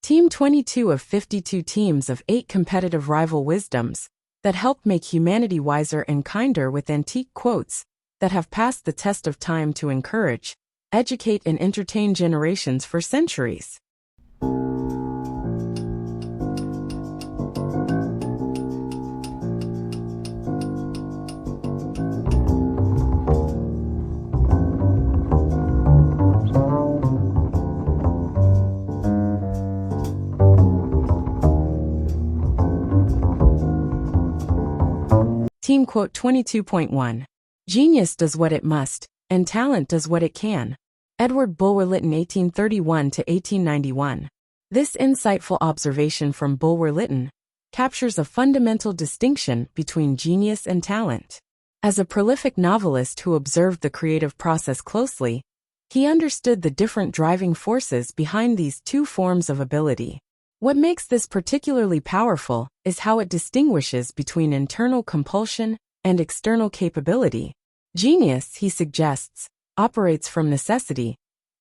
Team 22 of 52 teams of 8 competitive rival wisdoms that help make humanity wiser and kinder with antique quotes that have passed the test of time to encourage, educate and entertain generations for centuries. Team quote 22.1. Genius does what it must, and talent does what it can. Edward Bulwer-Lytton 1831–1891. This insightful observation from Bulwer-Lytton captures a fundamental distinction between genius and talent. As a prolific novelist who observed the creative process closely, he understood the different driving forces behind these two forms of ability. What makes this particularly powerful is how it distinguishes between internal compulsion and external capability. Genius, he suggests, operates from necessity,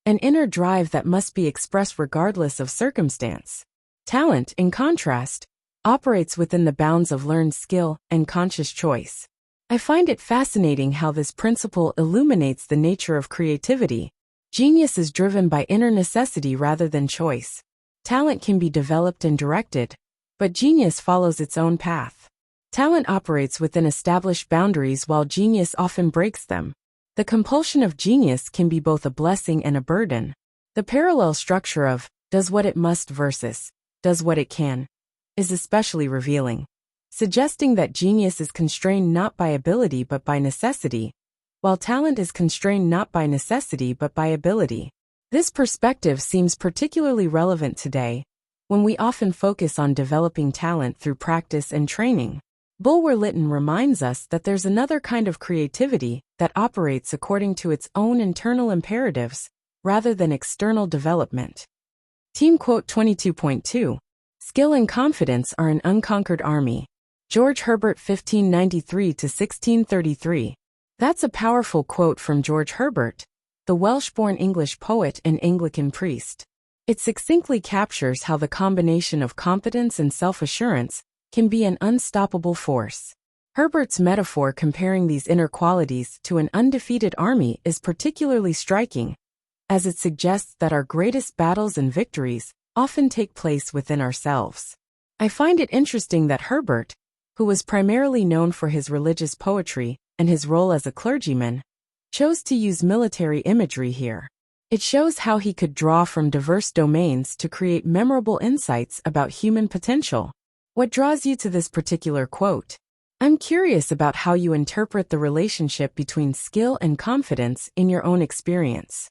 an inner drive that must be expressed regardless of circumstance. Talent, in contrast, operates within the bounds of learned skill and conscious choice. I find it fascinating how this principle illuminates the nature of creativity. Genius is driven by inner necessity rather than choice. Talent can be developed and directed, but genius follows its own path. Talent operates within established boundaries while genius often breaks them. The compulsion of genius can be both a blessing and a burden. The parallel structure of does what it must versus does what it can is especially revealing, suggesting that genius is constrained not by ability but by necessity, while talent is constrained not by necessity but by ability. This perspective seems particularly relevant today, when we often focus on developing talent through practice and training. Bulwer-Lytton reminds us that there's another kind of creativity that operates according to its own internal imperatives, rather than external development. Team quote 22.2. Skill and confidence are an unconquered army. George Herbert 1593–1633. That's a powerful quote from George Herbert, the Welsh-born English poet and Anglican priest. It succinctly captures how the combination of competence and self-assurance can be an unstoppable force. Herbert's metaphor comparing these inner qualities to an undefeated army is particularly striking, as it suggests that our greatest battles and victories often take place within ourselves. I find it interesting that Herbert, who was primarily known for his religious poetry and his role as a clergyman, chose to use military imagery here. It shows how he could draw from diverse domains to create memorable insights about human potential. What draws you to this particular quote? I'm curious about how you interpret the relationship between skill and confidence in your own experience.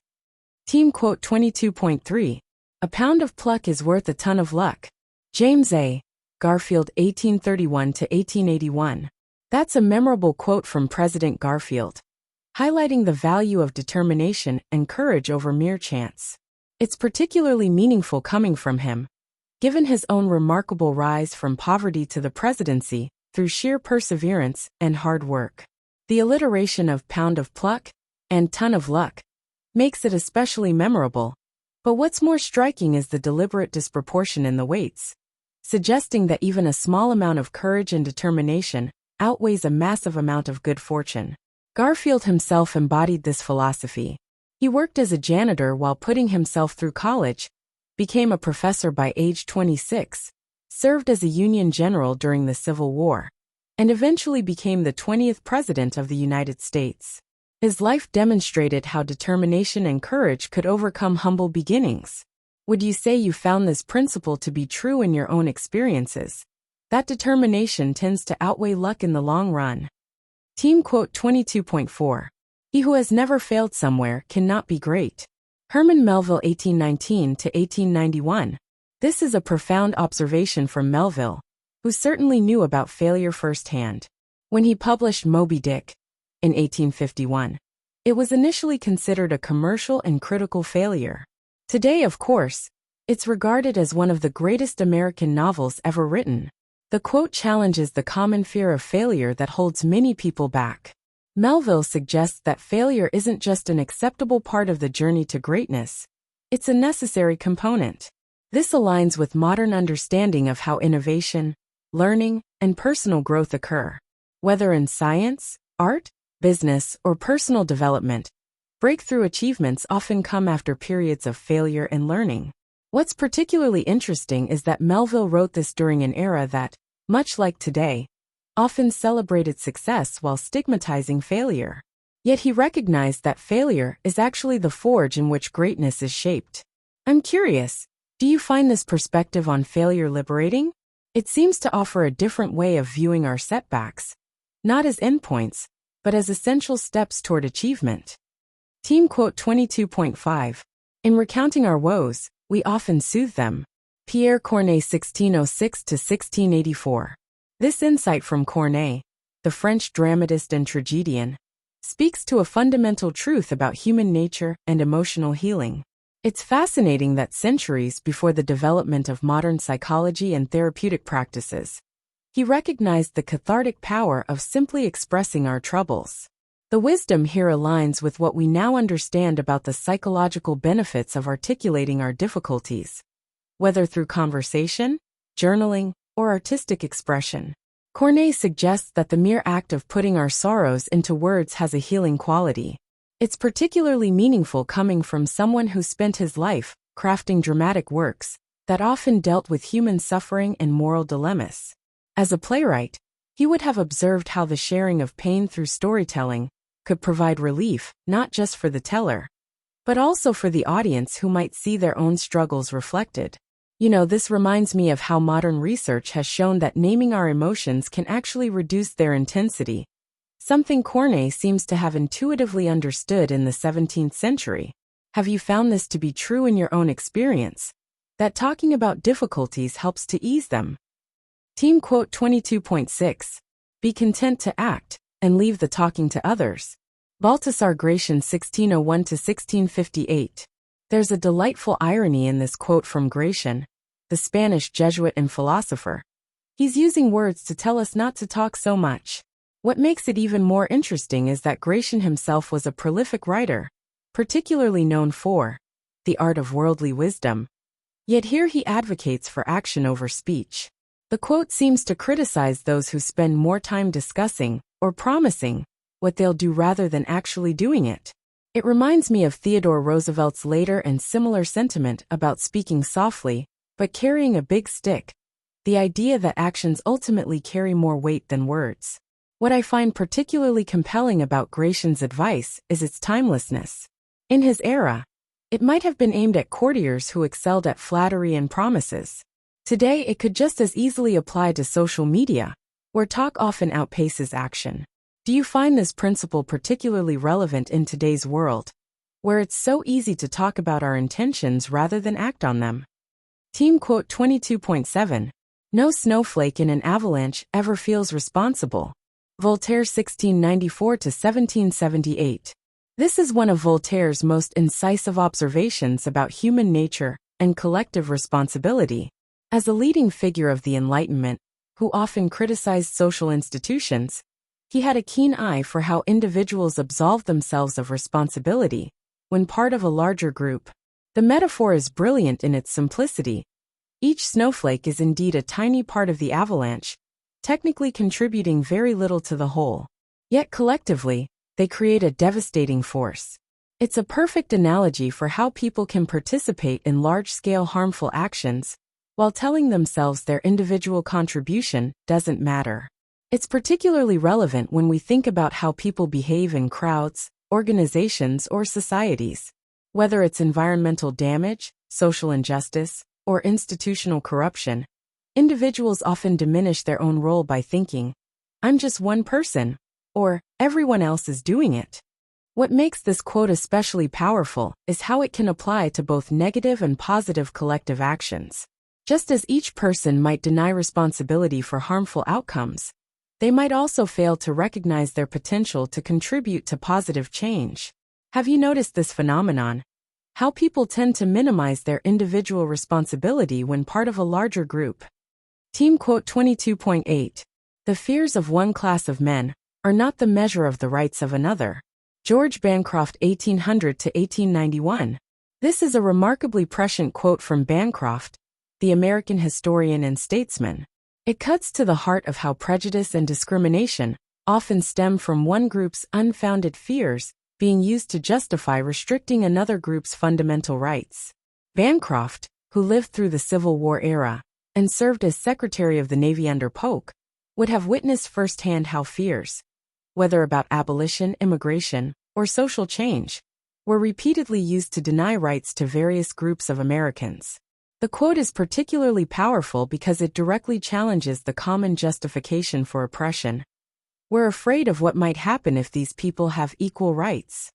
Team quote 22.3. A pound of pluck is worth a ton of luck. James A. Garfield 1831–1881. That's a memorable quote from President Garfield, highlighting the value of determination and courage over mere chance. It's particularly meaningful coming from him, given his own remarkable rise from poverty to the presidency through sheer perseverance and hard work. The alliteration of pound of pluck and ton of luck makes it especially memorable, but what's more striking is the deliberate disproportion in the weights, suggesting that even a small amount of courage and determination outweighs a massive amount of good fortune. Garfield himself embodied this philosophy. He worked as a janitor while putting himself through college, became a professor by age 26, served as a Union general during the Civil War, and eventually became the 20th President of the United States. His life demonstrated how determination and courage could overcome humble beginnings. Would you say you found this principle to be true in your own experiences? That determination tends to outweigh luck in the long run. Team quote 22.4. He who has never failed somewhere cannot be great. Herman Melville 1819–1891. This is a profound observation from Melville, who certainly knew about failure firsthand. When he published Moby Dick in 1851, it was initially considered a commercial and critical failure. Today, of course, it's regarded as one of the greatest American novels ever written. The quote challenges the common fear of failure that holds many people back. Melville suggests that failure isn't just an acceptable part of the journey to greatness, it's a necessary component. This aligns with modern understanding of how innovation, learning, and personal growth occur. Whether in science, art, business, or personal development, breakthrough achievements often come after periods of failure and learning. What's particularly interesting is that Melville wrote this during an era that, much like today, often celebrated success while stigmatizing failure. Yet he recognized that failure is actually the forge in which greatness is shaped. I'm curious, do you find this perspective on failure liberating? It seems to offer a different way of viewing our setbacks, not as endpoints, but as essential steps toward achievement. Team quote 22.5. In recounting our woes, we often soothe them. Pierre Corneille 1606–1684. This insight from Corneille, the French dramatist and tragedian, speaks to a fundamental truth about human nature and emotional healing. It's fascinating that centuries before the development of modern psychology and therapeutic practices, he recognized the cathartic power of simply expressing our troubles. The wisdom here aligns with what we now understand about the psychological benefits of articulating our difficulties, whether through conversation, journaling, or artistic expression. Corneille suggests that the mere act of putting our sorrows into words has a healing quality. It's particularly meaningful coming from someone who spent his life crafting dramatic works that often dealt with human suffering and moral dilemmas. As a playwright, he would have observed how the sharing of pain through storytelling could provide relief not just for the teller, but also for the audience who might see their own struggles reflected. This reminds me of how modern research has shown that naming our emotions can actually reduce their intensity, something Corneille seems to have intuitively understood in the 17th century. Have you found this to be true in your own experience? That talking about difficulties helps to ease them? Team quote 22.6. Be content to act, and leave the talking to others. Baltasar Gracian 1601–1658. There's a delightful irony in this quote from Gracian, the Spanish Jesuit and philosopher. He's using words to tell us not to talk so much. What makes it even more interesting is that Gracian himself was a prolific writer, particularly known for The Art of Worldly Wisdom. Yet here he advocates for action over speech. The quote seems to criticize those who spend more time discussing or promising what they'll do rather than actually doing it. It reminds me of Theodore Roosevelt's later and similar sentiment about speaking softly, but carrying a big stick, the idea that actions ultimately carry more weight than words. What I find particularly compelling about Gracian's advice is its timelessness. In his era, it might have been aimed at courtiers who excelled at flattery and promises. Today it could just as easily apply to social media, where talk often outpaces action. Do you find this principle particularly relevant in today's world, where it's so easy to talk about our intentions rather than act on them? Team quote 22.7. No snowflake in an avalanche ever feels responsible. Voltaire 1694–1778. This is one of Voltaire's most incisive observations about human nature and collective responsibility. As a leading figure of the Enlightenment, who often criticized social institutions, he had a keen eye for how individuals absolve themselves of responsibility when part of a larger group. The metaphor is brilliant in its simplicity. Each snowflake is indeed a tiny part of the avalanche, technically contributing very little to the whole. Yet collectively, they create a devastating force. It's a perfect analogy for how people can participate in large-scale harmful actions while telling themselves their individual contribution doesn't matter. It's particularly relevant when we think about how people behave in crowds, organizations, or societies. Whether it's environmental damage, social injustice, or institutional corruption, individuals often diminish their own role by thinking, "I'm just one person," or "everyone else is doing it." What makes this quote especially powerful is how it can apply to both negative and positive collective actions. Just as each person might deny responsibility for harmful outcomes, they might also fail to recognize their potential to contribute to positive change. Have you noticed this phenomenon? How people tend to minimize their individual responsibility when part of a larger group. Team quote 22.8. The fears of one class of men are not the measure of the rights of another. George Bancroft 1800–1891. This is a remarkably prescient quote from Bancroft, the American historian and statesman. It cuts to the heart of how prejudice and discrimination often stem from one group's unfounded fears being used to justify restricting another group's fundamental rights. Bancroft, who lived through the Civil War era and served as Secretary of the Navy under Polk, would have witnessed firsthand how fears, whether about abolition, immigration, or social change, were repeatedly used to deny rights to various groups of Americans. The quote is particularly powerful because it directly challenges the common justification for oppression. We're afraid of what might happen if these people have equal rights.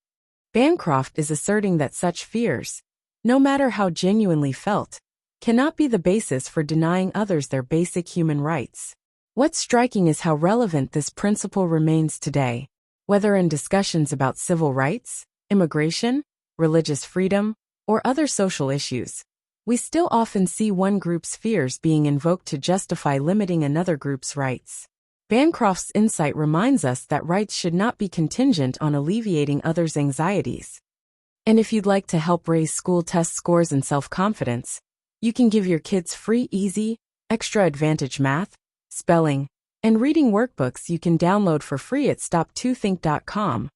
Bancroft is asserting that such fears, no matter how genuinely felt, cannot be the basis for denying others their basic human rights. What's striking is how relevant this principle remains today, whether in discussions about civil rights, immigration, religious freedom, or other social issues. We still often see one group's fears being invoked to justify limiting another group's rights. Bancroft's insight reminds us that rights should not be contingent on alleviating others' anxieties. And if you'd like to help raise school test scores and self-confidence, you can give your kids free, easy, extra advantage math, spelling, and reading workbooks you can download for free at stop2think.com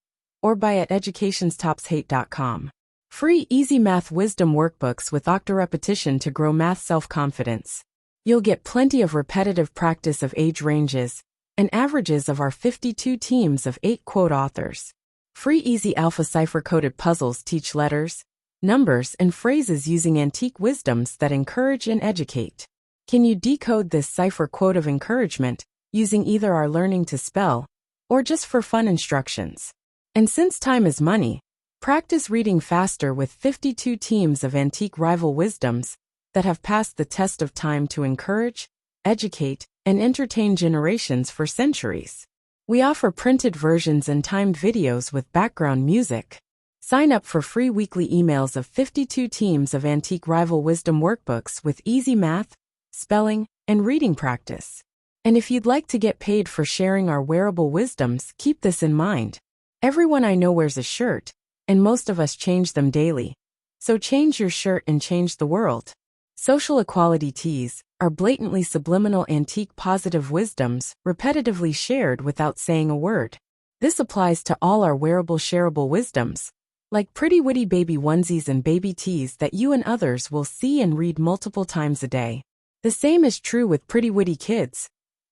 or buy at educationstopshate.com. Free easy math wisdom workbooks with octo-repetition to grow math self-confidence. You'll get plenty of repetitive practice of age ranges and averages of our 52 teams of 8 quote authors. Free easy alpha cipher-coded puzzles teach letters, numbers, and phrases using antique wisdoms that encourage and educate. Can you decode this cipher quote of encouragement using either our learning to spell or just for fun instructions? And since time is money, practice reading faster with 52 teams of antique rival wisdoms that have passed the test of time to encourage, educate, and entertain generations for centuries. We offer printed versions and timed videos with background music. Sign up for free weekly emails of 52 teams of antique rival wisdom workbooks with easy math, spelling, and reading practice. And if you'd like to get paid for sharing our wearable wisdoms, keep this in mind. Everyone I know wears a shirt, and most of us change them daily. So change your shirt and change the world. Social equality teas are blatantly subliminal antique positive wisdoms repetitively shared without saying a word. This applies to all our wearable shareable wisdoms, like pretty witty baby onesies and baby teas that you and others will see and read multiple times a day. The same is true with pretty witty kids,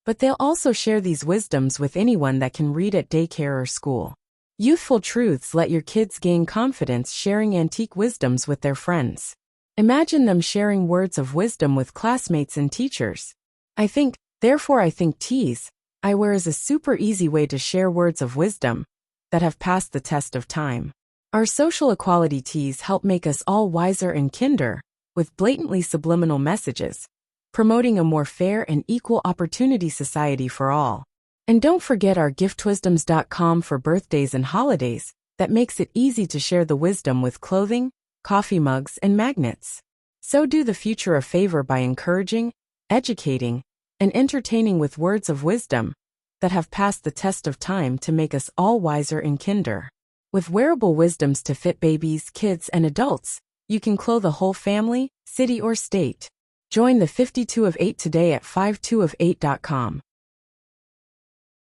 but they'll also share these wisdoms with anyone that can read at daycare or school. Youthful truths let your kids gain confidence sharing antique wisdoms with their friends. Imagine them sharing words of wisdom with classmates and teachers. I think, therefore I think teas I wear is a super easy way to share words of wisdom that have passed the test of time. Our social equality teas help make us all wiser and kinder with blatantly subliminal messages, promoting a more fair and equal opportunity society for all. And don't forget our giftwisdoms.com for birthdays and holidays that makes it easy to share the wisdom with clothing, coffee mugs, and magnets. So do the future a favor by encouraging, educating, and entertaining with words of wisdom that have passed the test of time to make us all wiser and kinder. With wearable wisdoms to fit babies, kids, and adults, you can clothe a whole family, city, or state. Join the 52 of 8 today at 52of8.com.